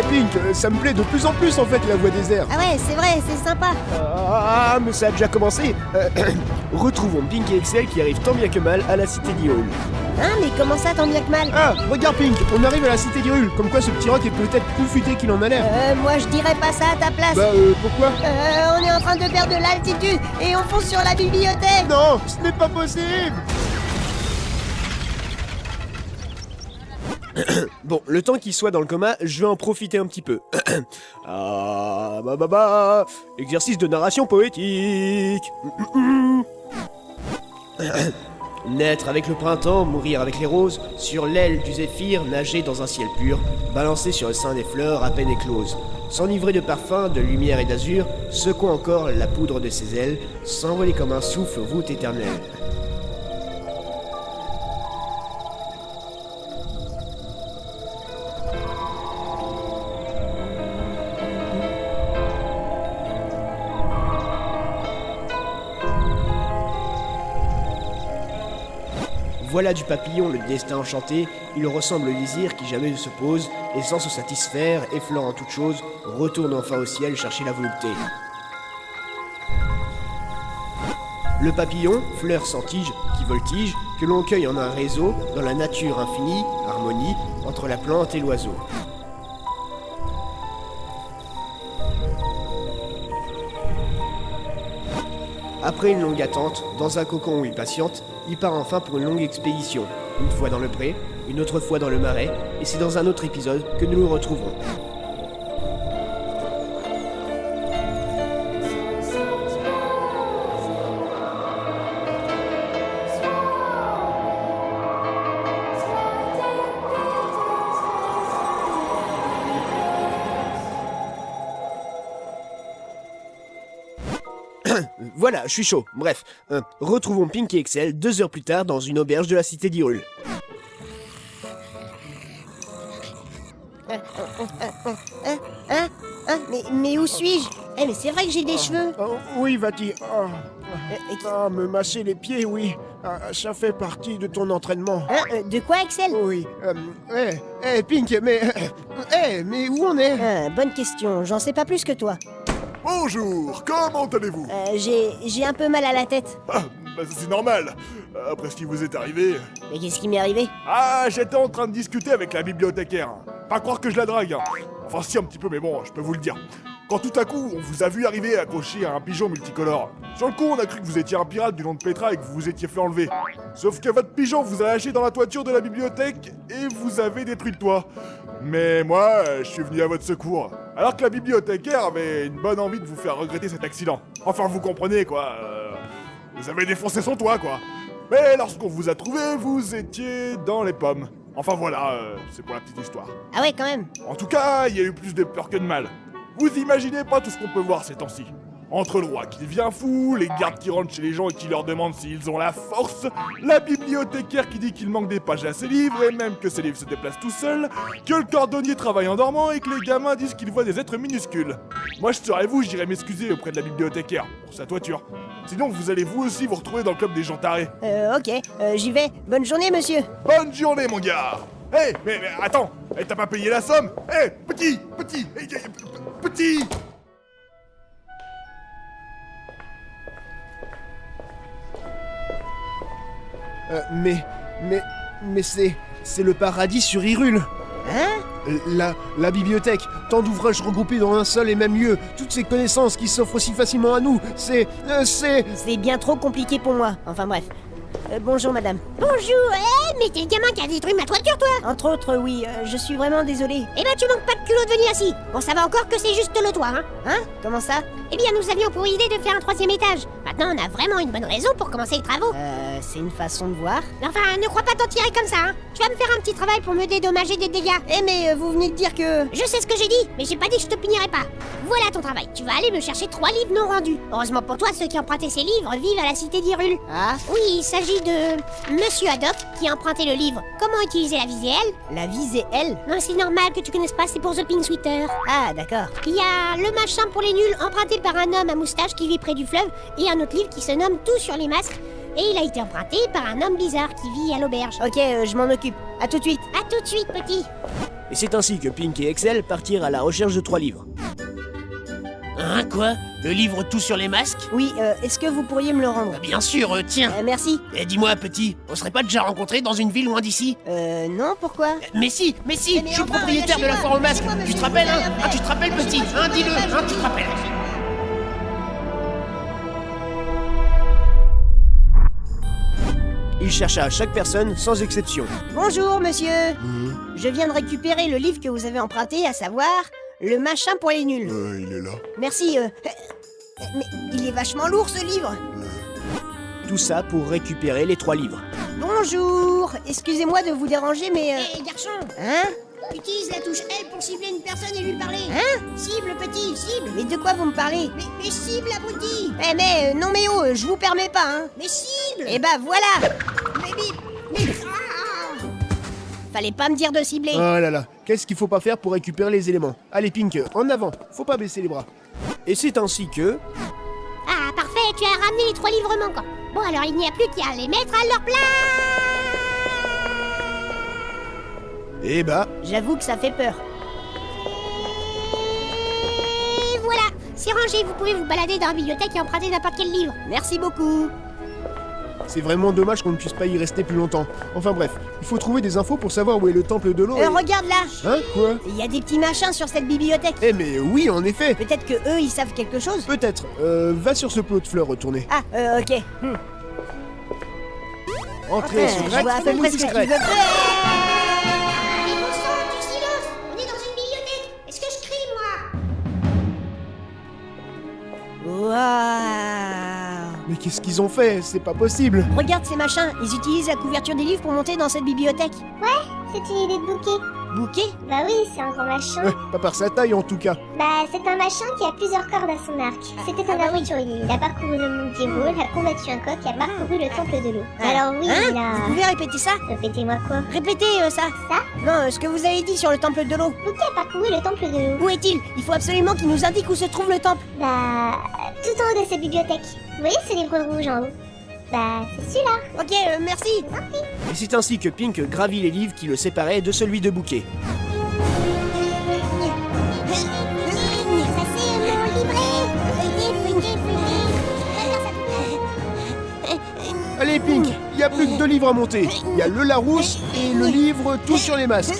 Pink, ça me plaît de plus en plus en fait la voix des airs. Ah ouais, c'est vrai, c'est sympa. Mais ça a déjà commencé. Retrouvons Pink et Excel qui arrivent tant bien que mal à la cité d'Hyrule. Hein, mais comment ça, tant bien que mal? Ah, regarde Pink, on arrive à la cité d'Hyrule. Comme quoi ce petit roc est peut-être plus futé qu'il en a l'air. Moi je dirais pas ça à ta place. Pourquoi? On est en train de perdre de l'altitude et on fonce sur la bibliothèque. Non, ce n'est pas possible. Bon, le temps qu'il soit dans le coma, je vais en profiter un petit peu. Exercice de narration poétique. Naître avec le printemps, mourir avec les roses, sur l'aile du zéphyr, nager dans un ciel pur, balancer sur le sein des fleurs à peine écloses, s'enivrer de parfums, de lumière et d'azur, secouant encore la poudre de ses ailes, s'envoler comme un souffle voûte éternelle. Voilà du papillon le destin enchanté, il ressemble au désir qui jamais ne se pose, et sans se satisfaire, effleurant toute chose, retourne enfin au ciel chercher la volupté. Le papillon, fleur sans tige, qui voltige, que l'on cueille en un réseau, dans la nature infinie, harmonie, entre la plante et l'oiseau. Après une longue attente, dans un cocon où il patiente, il part enfin pour une longue expédition. Une fois dans le pré, une autre fois dans le marais, et c'est dans un autre épisode que nous le retrouverons. Voilà, je suis chaud. Bref, retrouvons Pink et Excel 2 heures plus tard dans une auberge de la cité d'Hyrule. Mais où suis-je? Mais c'est vrai que j'ai des cheveux. Oui, Vati. Me masser les pieds, oui. Ça fait partie de ton entraînement. De quoi, Excel? Oui. Pink, mais où on est? Bonne question, j'en sais pas plus que toi. Bonjour, comment allez-vous? J'ai un peu mal à la tête. C'est normal, après ce qui vous est arrivé. Mais qu'est-ce qui m'est arrivé? J'étais en train de discuter avec la bibliothécaire. Pas croire que je la drague, hein. Enfin si un petit peu, mais bon, je peux vous le dire. Quand tout à coup, on vous a vu arriver accroché à un pigeon multicolore. Sur le coup, on a cru que vous étiez un pirate du nom de Petra et que vous vous étiez fait enlever. Sauf que votre pigeon vous a lâché dans la toiture de la bibliothèque et vous avez détruit le toit. Mais moi, je suis venu à votre secours. Alors que la bibliothécaire avait une bonne envie de vous faire regretter cet accident. Enfin, vous comprenez, quoi. Vous avez défoncé son toit, quoi. Mais lorsqu'on vous a trouvé, vous étiez dans les pommes. Enfin voilà, c'est pour la petite histoire. Ah ouais, quand même. En tout cas, il y a eu plus de peur que de mal. Vous imaginez pas tout ce qu'on peut voir ces temps-ci. Entre le roi qui devient fou, les gardes qui rentrent chez les gens et qui leur demandent s'ils ont la force, la bibliothécaire qui dit qu'il manque des pages à ses livres et même que ses livres se déplacent tout seuls, que le cordonnier travaille en dormant et que les gamins disent qu'ils voient des êtres minuscules. Moi je serais vous, j'irais m'excuser auprès de la bibliothécaire pour sa toiture. Sinon vous allez vous aussi vous retrouver dans le club des gens tarés. Ok, j'y vais. Bonne journée, monsieur. Bonne journée mon gars. Mais attends, t'as pas payé la somme? Petit. Mais c'est le paradis sur Hyrule. Hein? La bibliothèque, tant d'ouvrages regroupés dans un seul et même lieu, toutes ces connaissances qui s'offrent aussi facilement à nous, c'est... C'est bien trop compliqué pour moi. Enfin bref. Bonjour madame. Bonjour, mais t'es le gamin qui a détruit ma toiture, toi? Entre autres, oui, je suis vraiment désolée. Eh ben, tu manques pas de culot de venir ici. Bon, ça va encore que c'est juste le toit, hein? Hein? Comment ça? Eh bien, nous avions pour idée de faire un 3e étage. Maintenant, on a vraiment une bonne raison pour commencer les travaux. C'est une façon de voir. Enfin, ne crois pas t'en tirer comme ça, hein? Tu vas me faire un petit travail pour me dédommager des dégâts. Mais vous venez de dire que... Je sais ce que j'ai dit, mais j'ai pas dit que je te punirais pas. Voilà ton travail. Tu vas aller me chercher 3 livres non rendus. Heureusement pour toi, ceux qui empruntaient ces livres vivent à la cité d'Hyrule. Ah? Oui, il s'agit de Monsieur Haddock qui a emprunté le livre Comment utiliser la visée L. La visée L? Non, c'est normal que tu connaisses pas, c'est pour The Pink Sweater. Ah, d'accord. Il y a Le machin pour les nuls, emprunté par un homme à moustache qui vit près du fleuve, et un autre livre qui se nomme Tout sur les masques. Et il a été emprunté par un homme bizarre qui vit à l'auberge. Ok, je m'en occupe. À tout de suite. À tout de suite, petit. Et c'est ainsi que Pink et Excel partirent à la recherche de 3 livres. Hein, quoi? Le livre Tout sur les masques? Oui, est-ce que vous pourriez me le rendre? Bah, bien sûr, tiens. Merci. Eh, dis-moi, petit, on serait pas déjà rencontrés dans une ville loin d'ici? Non, pourquoi? Mais si, mais je suis enfin, propriétaire de la lâchez-moi, foire aux masques. lâchez-moi, Tu te monsieur, rappelles, vous hein? avez rien Ah, tu te rappelles, petit? Hein, dis-le, hein, tu te rappelles. Il chercha chaque personne sans exception. Bonjour, monsieur. Je viens de récupérer le livre que vous avez emprunté, à savoir Le machin pour les nuls. Il est là. Merci. Mais il est vachement lourd, ce livre. Tout ça pour récupérer les 3 livres. Bonjour. Excusez-moi de vous déranger, mais... Hé, garçon, Hein? utilise la touche L pour cibler une personne et lui parler. Hein? Cible, petit, cible. Mais de quoi vous me parlez? Mais cible, abruti. Non mais oh, je vous permets pas, hein. Mais cible. Eh bah voilà. Mais... Ah. Fallait pas me dire de cibler. Oh là là, qu'est-ce qu'il faut pas faire pour récupérer les éléments? Allez Pink, en avant, faut pas baisser les bras. Et c'est ainsi que... Ah, parfait, tu as ramené les 3 livres manquants. Bon, alors il n'y a plus qu'à les mettre à leur place. Eh bah, J'avoue que ça fait peur. Et voilà, c'est rangé, vous pouvez vous balader dans la bibliothèque et emprunter n'importe quel livre. Merci beaucoup. c'est vraiment dommage qu'on ne puisse pas y rester plus longtemps. Enfin bref, il faut trouver des infos pour savoir où est le temple de l'eau et... Regarde là. Hein, quoi? Il y a des petits machins sur cette bibliothèque. Eh mais oui, en effet. Peut-être que eux, ils savent quelque chose. Peut-être. Va sur ce plot de fleurs retourné. Ah, ok. Entrée Je secrète vois à peu ou près ce que tu discrète. veux faire. Allez, bon sang, du silence. On est dans une bibliothèque. Est-ce que je crie, moi? Waouh. Mais qu'est-ce qu'ils ont fait? C'est pas possible. Regarde ces machins, ils utilisent la couverture des livres pour monter dans cette bibliothèque. C'est une idée de bouquet. Bouquet? Bah oui, c'est un grand machin. Ouais, pas par sa taille en tout cas. Bah, c'est un machin qui a plusieurs cordes à son arc. C'était un aventurier. Il a parcouru le monde d'Hyrule, a combattu un coq et a parcouru le temple de l'eau. Alors oui, Hein? il a... Vous pouvez répéter ça? Répétez-moi quoi? Répétez ça. Ça? Non, ce que vous avez dit sur le temple de l'eau. Bouquet a parcouru le temple de l'eau. Où est-il? Il faut absolument qu'il nous indique où se trouve le temple. Bah, tout en haut de cette bibliothèque. Vous voyez ce livre rouge en haut? Bah, c'est celui-là. Ok, merci. Et c'est ainsi que Pink gravit les livres qui le séparaient de celui de Bouquet. Ça, c'est mon livret. Feuilletez. Allez Pink, il y a plus que 2 livres à monter. Il y a le Larousse et le livre Tout sur les masques.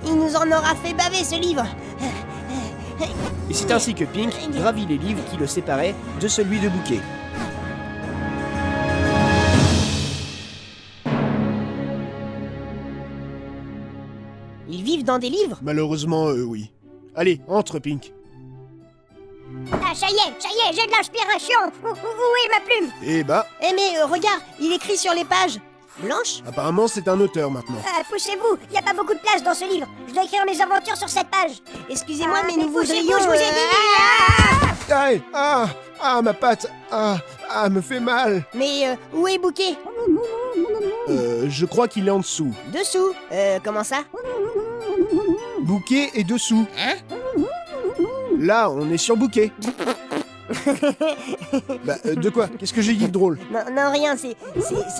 Il nous en aura fait baver ce livre. Et c'est ainsi que Pink gravit les livres qui le séparaient de celui de Bouquet. Ils vivent dans des livres? Malheureusement, oui. Allez, entre Pink. Ah, ça y est, j'ai de l'inspiration. Où est ma plume? Eh bah, Eh mais regarde, il écrit sur les pages. Blanche? apparemment c'est un auteur maintenant. Ah, poussez-vous, il n'y a pas beaucoup de place dans ce livre. Je dois écrire mes aventures sur cette page. Excusez-moi, mais mais nous poussez-vous, voudrions... je vous ai dit. Aïe, ma patte. Me fait mal. Mais où est Bouquet? Je crois qu'il est en dessous. Dessous. Comment ça? Bouquet est dessous. Hein? Là, on est sur Bouquet. De quoi? Qu'est-ce que j'ai dit de drôle? Non, rien, c'est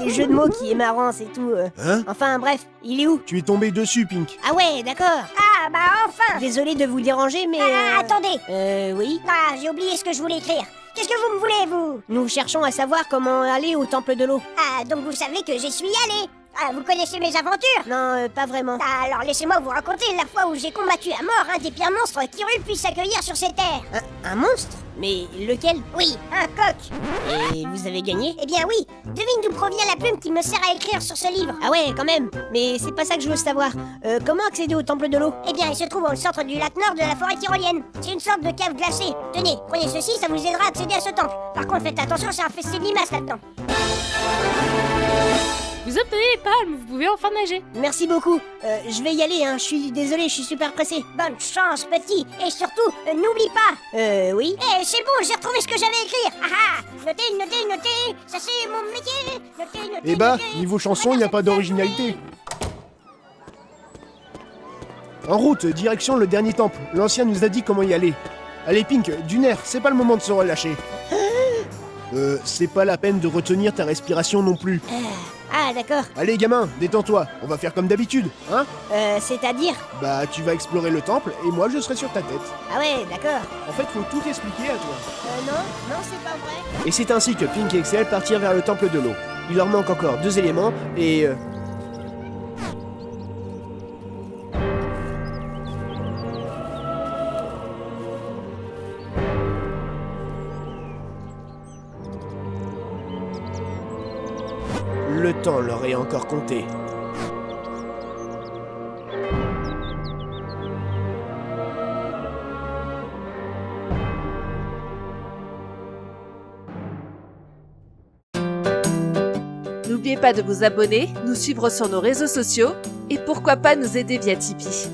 le jeu de mots qui est marrant, c'est tout. Hein? Enfin, bref, il est où? Tu es tombé dessus, Pink. Ah ouais, d'accord. Ah, bah enfin. Désolé de vous déranger, mais... Attendez. Oui? Ah, j'ai oublié ce que je voulais écrire. Qu'est-ce que vous me voulez, vous? Nous cherchons à savoir comment aller au temple de l'eau. Ah, donc vous savez que j'y suis allé. Ah, vous connaissez mes aventures? Non, pas vraiment. Ah, alors laissez-moi vous raconter la fois où j'ai combattu à mort un des pires monstres qu'Hyrule puisse accueillir sur ces terres. Un monstre? Mais lequel? Oui, un coq. Et vous avez gagné? Eh bien oui, devine d'où provient la plume qui me sert à écrire sur ce livre. Ah ouais, quand même. Mais c'est pas ça que je veux savoir. Comment accéder au temple de l'eau? Eh bien, il se trouve au centre du lac nord de la forêt tyrolienne. C'est une sorte de cave glacée. Tenez, prenez ceci, ça vous aidera à accéder à ce temple. Par contre, faites attention, c'est infesté de limaces là-dedans. Vous obtenez les palmes, vous pouvez enfin nager. Merci beaucoup. Je vais y aller, hein. Je suis désolé, je suis super pressé. Bonne chance, petit. Et surtout, n'oublie pas. Oui? Eh, c'est bon, j'ai retrouvé ce que j'avais écrire. Ah ah. Notez. Ça, c'est mon métier. Notez. Eh bah, niveau chanson, il n'y a pas d'originalité. En route, direction le dernier temple. L'ancien nous a dit comment y aller. Allez Pink, d'une air, c'est pas le moment de se relâcher. C'est pas la peine de retenir ta respiration non plus. Ah, d'accord. Allez gamin, détends-toi, on va faire comme d'habitude, hein? C'est-à-dire? Bah tu vas explorer le temple et moi je serai sur ta tête. Ah ouais, d'accord. En fait faut tout expliquer à toi. Non, c'est pas vrai. Et c'est ainsi que Pink et Excel partirent vers le temple de l'eau. Il leur manque encore 2 éléments et... Le temps leur est encore compté. N'oubliez pas de vous abonner, nous suivre sur nos réseaux sociaux et pourquoi pas nous aider via Tipeee.